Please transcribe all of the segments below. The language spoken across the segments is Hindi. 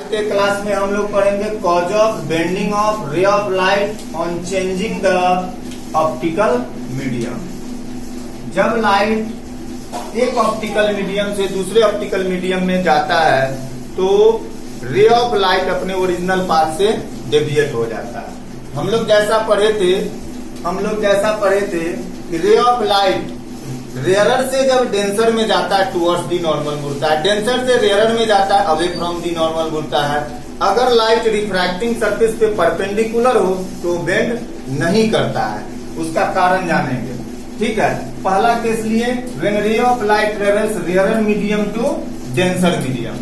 के क्लास में हम लोग पढ़ेंगे कॉज ऑफ बेंडिंग ऑफ रे of light on changing the optical medium. जब लाइट एक ऑप्टिकल मीडियम से दूसरे ऑप्टिकल मीडियम में जाता है तो रे ऑफ लाइट अपने ओरिजिनल पाथ से डेविएट हो जाता है। हम लोग जैसा पढ़े थे कि रे ऑफ लाइट रेयरर से जब डेंसर में जाता है टुवर्ड्स दी नॉर्मल मुड़ता है, डेंसर से रेयरर में जाता है अवे फ्रॉम दी नॉर्मल मुड़ता है। अगर लाइट रिफ्रैक्टिंग सरफेस पे परपेंडिकुलर हो तो बेंड नहीं करता है, उसका कारण जानेंगे। ठीक है, पहला केस लिए when ray of light travels rarer medium to denser medium.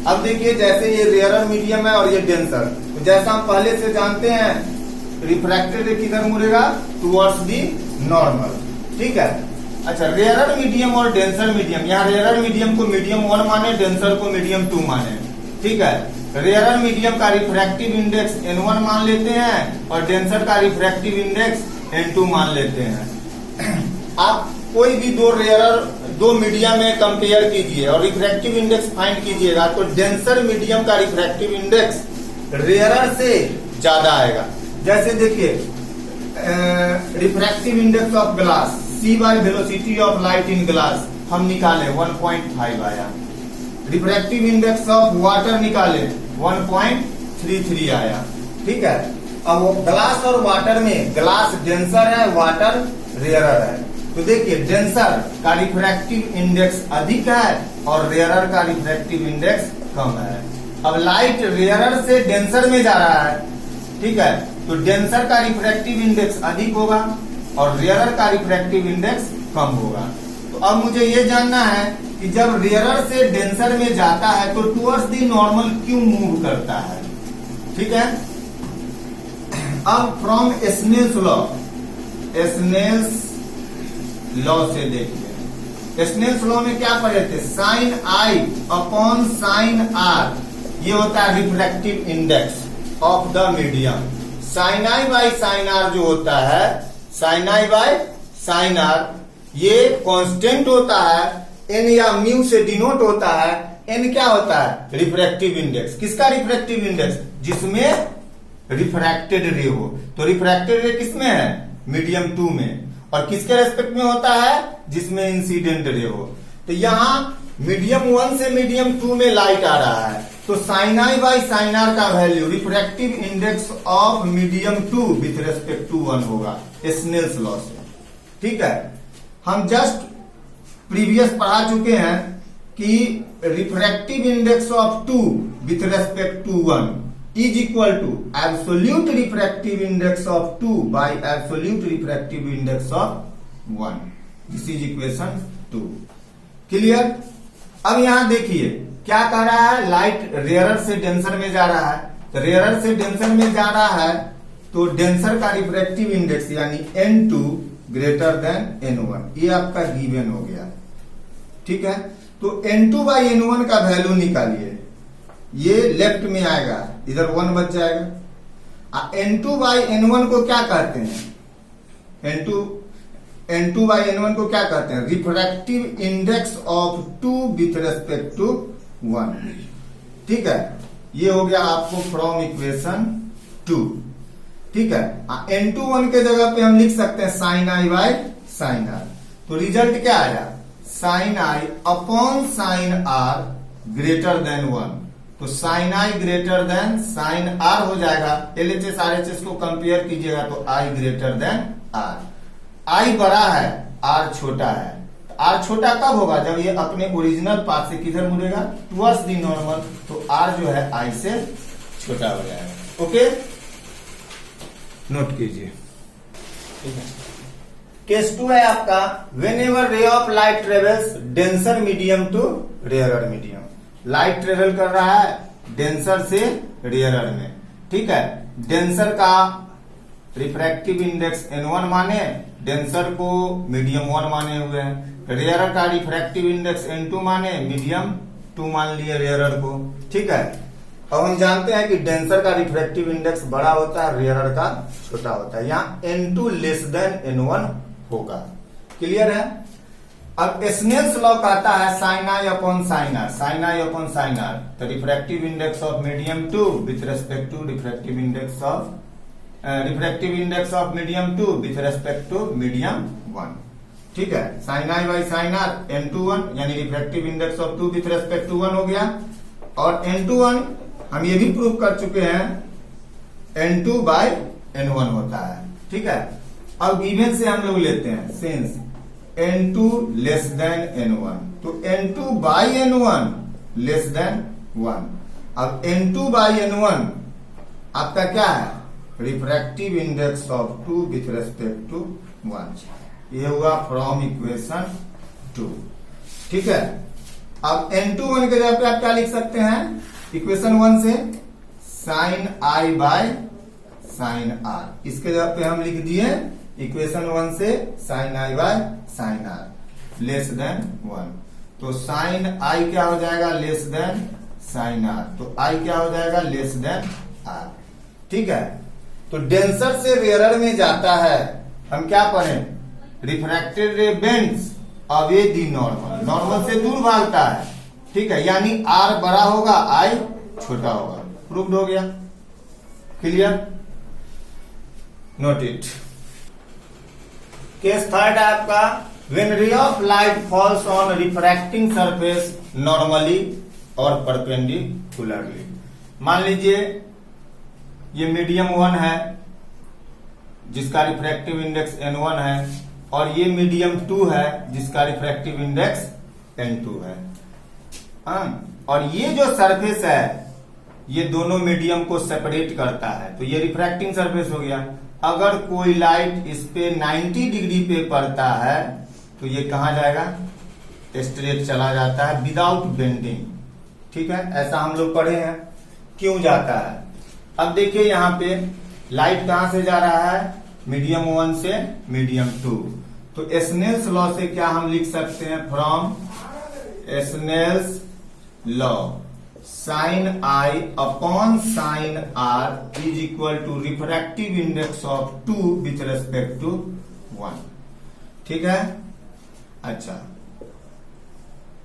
अब देखिए जैसे ये रेयरर मीडियम है और ये डेंसर, तो जैसा हम पहले से जानते हैं रिफ्रैक्टेड रे किधर मुड़ेगा, टुवर्ड्स दी नॉर्मल। ठीक है, अच्छा रेयरर मीडियम और डेंसर मीडियम, यहाँ रेयरर मीडियम को मीडियम 1 माने, डेंसर को मीडियम 2 माने। ठीक है, रेयरर मीडियम का रिफ्रैक्टिव इंडेक्स N1 मान लेते हैं और डेंसर का रिफ्रैक्टिव इंडेक्स N2 मान लेते हैं। आप कोई भी दो मीडियम में कंपेयर कीजिए और रिफ्रैक्टिव इंडेक्स फाइंड कीजिएगा तो डेंसर मीडियम का रिफ्रैक्टिव इंडेक्स रेयरर से ज्यादा आएगा। जैसे देखिए refractive index of glass C by velocity of light in glass हम निकाले 1.5 आया। रिफ्रैक्टिव इंडेक्स ऑफ वाटर निकाले 1.33 आया। ठीक है, अब ग्लास और वाटर में ग्लास डेंसर है, वाटर रेयरर है, तो देखिए डेंसर का रिफ्रैक्टिव इंडेक्स अधिक है और रेयरर का रिफ्रैक्टिव इंडेक्स कम है। अब लाइट रेयरर से डेंसर में जा रहा है, ठीक है, तो डेंसर का रिफ्रैक्टिव इंडेक्स अधिक होगा और रेयरर का रिफ्रैक्टिव इंडेक्स कम होगा। तो अब मुझे ये जानना है कि जब रेयरर से डेंसर में जाता है तो टुवर्ड्स दी नॉर्मल क्यों मूव करता है। ठीक है, अब फ्रॉम स्नेल्स लॉ से देखिए, स्नेल्स लॉ में क्या पढ़े थे, sine I upon sine R, ये होता है refractive index of the medium. Sine I by sine R जो होता है, sine I by sine R, ये कांस्टेंट होता है, एन या म्यू से डिनोट होता है। एन क्या होता है, रिफ्रैक्टिव इंडेक्स। किसका रिफ्रैक्टिव इंडेक्स, जिसमें रिफ्रैक्टेड रे हो। तो रिफ्रैक्टेड रे किसमें है, मीडियम 2 में, और किसके रेस्पेक्ट में होता है, जिसमें इंसिडेंट रे हो। तो यहाँ मीडियम 1 से मीडियम 2 में लाइट आ रहा है, तो sine I by sine r का value refractive index of medium 2 with respect to 1 होगा स्नेल्स लॉ से। ठीक है, हम जस्ट प्रीवियस पढ़ा चुके हैं कि refractive index of 2 with respect to 1 is equal to absolute refractive index of 2 by absolute refractive index of 1। This is equation 2। Clear. अब यहां देखिए क्या कर रहा है, लाइट रेयरर से डेंसर में जा रहा है, तो रेयरर से डेंसर में जा रहा है तो डेंसर का रिफ्रैक्टिव इंडेक्स यानी N2 ग्रेटर देन N1, ये आपका गिवन हो गया। ठीक है, तो N2 बाई N1 का वैल्यू निकालिए, ये लेफ्ट में आएगा, इधर 1 बच जाएगा। N2 बाई N1 को क्या कहते हैं, N2 बाई N1 को क्या कहते हैं, refractive index of 2 with respect to 1। ठीक है, ये हो गया आपको फ्रॉम इक्वेशन 2। ठीक है, N2 1 के जगह पे हम लिख सकते हैं sine I by sine R, तो रिजल्ट क्या आया, sine I upon sine R greater than 1। तो sine I greater than sine R हो जाएगा। LHS RHS को कंपेयर कीजिएगा तो I greater than R. I बड़ा है, आर छोटा है। आर छोटा कब होगा, जब ये अपने ओरिजिनल पाथ से किधर मुड़ेगा, टुवर्ड्स दी नॉर्मल, तो आर जो है आई से छोटा हो जाएगा। ओके, नोट कीजिए। ठीक है, केस 2 है आपका whenever ray of light travels denser medium to rarer medium. Light travel कर रहा है डेंसर से रेयरर में। ठीक है, डेंसर का रिफ्रैक्टिव इंडेक्स N1 माने, डेंसर को मीडियम 1 माने हुए हैं। रेयरर का रिफ्रैक्टिव इंडेक्स N2 माने, मीडियम 2 मान लिए रेयरर को। ठीक है, अब हम जानते हैं कि डेंसर का रिफ्रैक्टिव इंडेक्स बड़ा होता है, रेयरर का छोटा होता है। यहाँ N2 लेस देन N1 होगा। क्लियर है। अब स्नेल्स लॉ कहता है sine I upon sine R, sine I upon sine R, the refractive index of medium 2 with respect to refractive index of medium 2 with respect to medium 1। ठीक है, sine I by sine R n21 यानी refractive index of 2 with respect to 1 हो गया। और n21 हम ये भी प्रूव कर चुके हैं n2 बाई n1 होता है। ठीक है, अब गिवन से हम लोग लेते हैं since n2 less than n1, तो n2 by n1 less than 1। अब n2 बाई n1 आपका क्या है, refractive index of 2 with respect to 1। ये हुआ फ्रॉम इक्वेशन 2। ठीक है, अब n21 के जगह पे आप क्या लिख सकते हैं, इक्वेशन 1 से sine I by sine R, इसके जगह पे हम लिख दिए इक्वेशन 1 से sine I by sine R less than 1। तो साइन आई क्या हो जाएगा, लेस देन साइन आर, तो आई क्या हो जाएगा, लेस देन आर। ठीक है, तो डेंसर से रेयरर में जाता है, हम क्या पढ़े, refracted ray bends away the normal, normal से दूर भागता है। ठीक है, यानी आर बड़ा होगा आई छोटा होगा, प्रूव्ड हो गया। Clear, note it. Case third है आपका, when ray of light falls on refracting surface normally और परपेंडिकुलरली। मान लीजिए ये मीडियम 1 है जिसका रिफ्रैक्टिव इंडेक्स n1 है, और ये मीडियम 2 है जिसका रिफ्रैक्टिव इंडेक्स n2 है। और ये जो सरफेस है ये दोनों मीडियम को सेपरेट करता है, तो ये रिफ्रैक्टिंग सरफेस हो गया। अगर कोई लाइट इस पे 90 डिग्री पे पड़ता है तो ये कहां जाएगा, स्ट्रेट चला जाता है विदाउट बेंडिंग। ठीक है, ऐसा हम लोग पढ़े हैं क्यों जाता है। अब देखिए यहां पे लाइट कहां से जा रहा है, मीडियम 1 से मीडियम 2, तो स्नेल्स लॉ से क्या हम लिख सकते हैं, from Snell's law sine I upon sine R is equal to refractive index of 2 with respect to 1। ठीक है, अच्छा,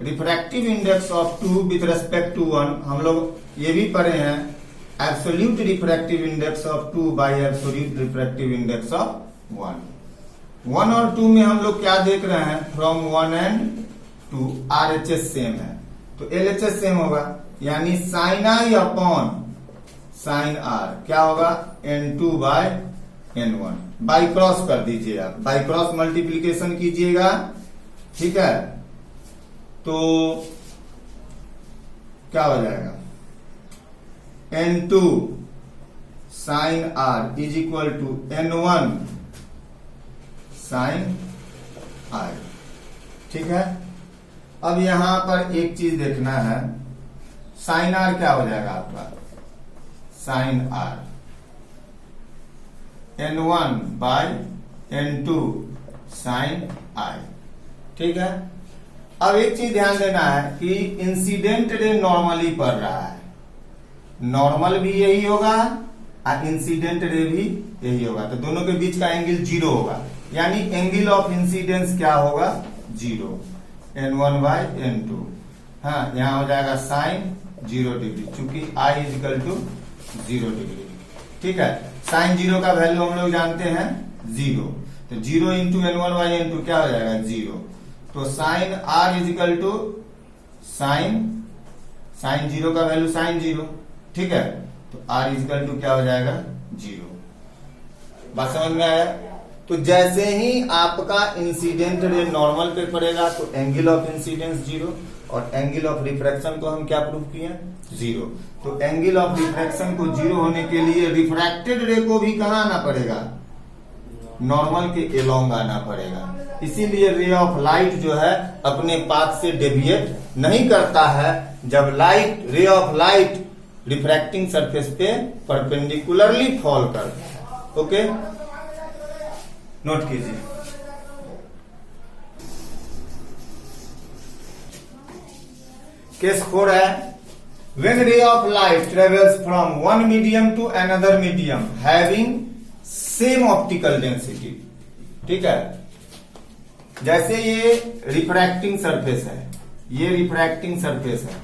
refractive index of 2 with respect to 1 हम लोग ये भी पढ़े हैं, absolute refractive index of 2 by absolute refractive index of 1। 1 और 2 में हम लोग क्या देख रहे हैं, फ्रॉम 1 एंड 2 RHS सेम है, तो LHS सेम होगा, यानी sine I upon sine R क्या होगा, n2 bye n1। By cross कर दीजिए, आप बाई क्रॉस मल्टीप्लीकेशन कीजिएगा। ठीक है, तो क्या हो जाएगा, n2 sine R is equal to n1 sine R. ठीक है, अब यहां पर एक चीज देखना है, साइन आर क्या हो जाएगा आपका, sine r n1 by n2 sine i. ठीक है, अब एक चीज ध्यान देना है कि इंसिडेंट रे नॉर्मली पड़ रहा है, नॉर्मल भी यही होगा और इंसिडेंट रे भी यही होगा, तो दोनों के बीच का एंगल 0 होगा, यानी एंगल ऑफ इंसिडेंस क्या होगा, 0, n1 बाय n2। हाँ, यहां हो जाएगा साइन 0 डिग्री, चूंकि I is equal to 0 degree. ठीक है, साइन 0 का वैल्यू हम लोग जानते हैं 0, तो 0 इंटू n1 बाई n2 क्या हो जाएगा, 0। तो sine R is equal to sine 0 का वैल्यू साइन 0। ठीक है, तो R इज इक्वल टू क्या हो जाएगा, 0। बात समझ में आया। तो जैसे ही आपका इंसिडेंट रे नॉर्मल पे पड़ेगा तो एंगल ऑफ इंसिडेंस 0, और एंगल ऑफ रिफ्रैक्शन को हम क्या प्रूव किए, 0। तो एंगल ऑफ रिफ्रैक्शन को 0 होने के लिए रिफ्रैक्टेड रे को भी कहां आना पड़ेगा, नॉर्मल के एलोंग आना पड़ेगा। इसीलिए रे ऑफ लाइट जो है अपने पाथ से डेविएट नहीं करता है जब रे ऑफ लाइट रिफ्रैक्टिंग सरफेस पे परपेंडिकुलरली फॉल करता है। ओके, नोट कीजिए। केस 4 है, when ray of light travels from one medium to another medium having same optical density। ठीक है, जैसे ये रिफ्रैक्टिंग सरफेस है, ये रिफ्रैक्टिंग सरफेस है,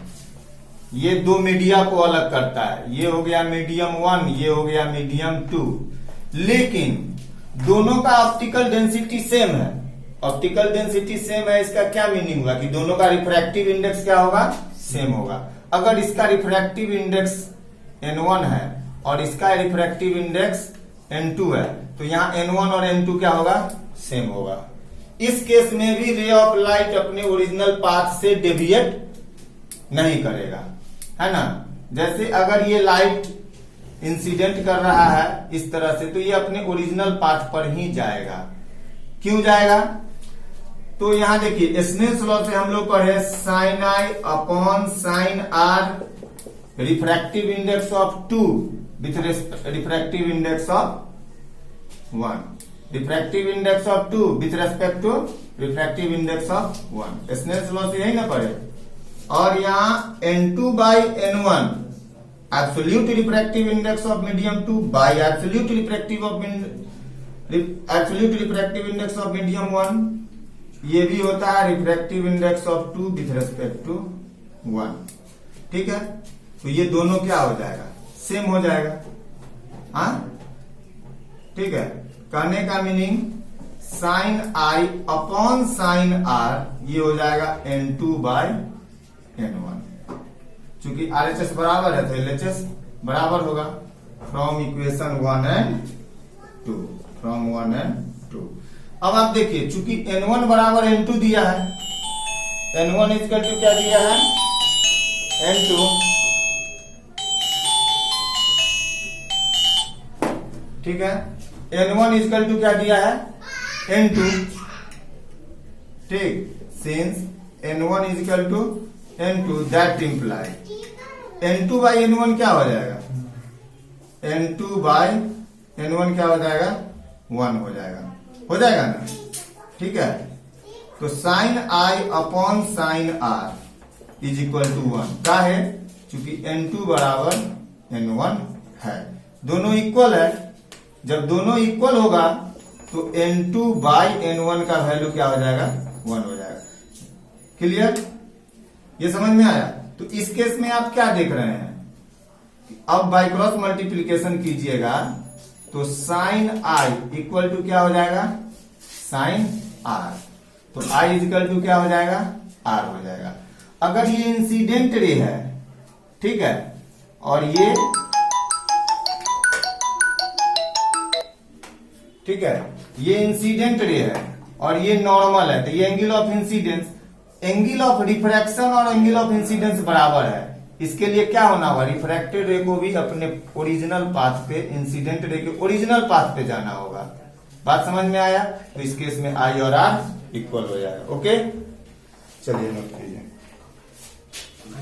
ये दो मीडिया को अलग करता है, ये हो गया मीडियम 1, ये हो गया मीडियम 2, लेकिन दोनों का ऑप्टिकल डेंसिटी सेम है। ऑप्टिकल डेंसिटी सेम है, इसका क्या मीनिंग हुआ कि दोनों का रिफ्रैक्टिव इंडेक्स क्या होगा, सेम होगा। अगर इसका रिफ्रैक्टिव इंडेक्स N1 है और इसका रिफ्रैक्टिव इंडेक्स N2 है, तो यहाँ N1 और N2 क्या होगा, सेम होगा। इस केस में भी रे ऑफ लाइट अपने ओरिजिनल पाथ से डेविएट नहीं करेगा, है ना। जैसे अगर ये लाइट इंसिडेंट कर रहा है इस तरह से, तो ये अपने ओरिजिनल पाथ पर ही जाएगा। क्यों जाएगा, तो यहां देखिए स्नेल्स लॉ से हम लोग पढ़े sine I upon sine R refractive index of 2 with refractive index of 1, refractive index of 2 with respect to refractive index of 1। Snell's law से यही ना पढ़े। और यहाँ N2 by N1 absolute refractive index of medium 2 by absolute refractive index of medium 1, ये भी होता है refractive index of 2 with respect to 1। ठीक है, तो ये दोनों क्या हो जाएगा, सेम हो जाएगा। हाँ ठीक है, कहने का meaning sine I upon sine R ये हो जाएगा N2 बाय N1। चूंकि RHS बराबर है तो LHS बराबर होगा from equation 1 and 2, from 1 and 2। अब आप देखिए चूंकि N1 बराबर N2 दिया है, N1 इक्वल टू क्या दिया है, N2। ठीक है, N1 इक्वल टू क्या दिया है, N2। ठीक, since N1 equal to N2 that imply N2 by N1 क्या हो जाएगा, N2 बाई N1 क्या हो जाएगा, 1 हो जाएगा ना। ठीक है, तो sine I upon sine R is equal to 1 क्या है, क्योंकि N2 बराबर N1 है, दोनों इक्वल है। जब दोनों इक्वल होगा तो N2 बाई N1 का वैल्यू क्या हो जाएगा, 1 हो जाएगा। क्लियर, ये समझ में आया। तो इस केस में आप क्या देख रहे हैं, अब बाई क्रॉस मल्टीप्लीकेशन कीजिएगा तो साइन आई इक्वल टू क्या हो जाएगा, साइन आर, तो आई इक्वल टू क्या हो जाएगा, आर हो जाएगा। अगर ये इंसिडेंट रे है, ठीक है, और ये ठीक है, ये इंसिडेंट रे है और ये नॉर्मल है, तो ये angle of incidence, angle of refraction और एंगल ऑफ इंसिडेंस बराबर है। इसके लिए क्या होना होगा, रिफ्रैक्टेड रे को भी अपने ओरिजिनल पाथ पे, इंसिडेंट रे के ओरिजिनल पाथ पे जाना होगा। बात समझ में आया। तो इस केस में आई और आर इक्वल हो जाएगा। ओके, चलिए नोट कीजिए।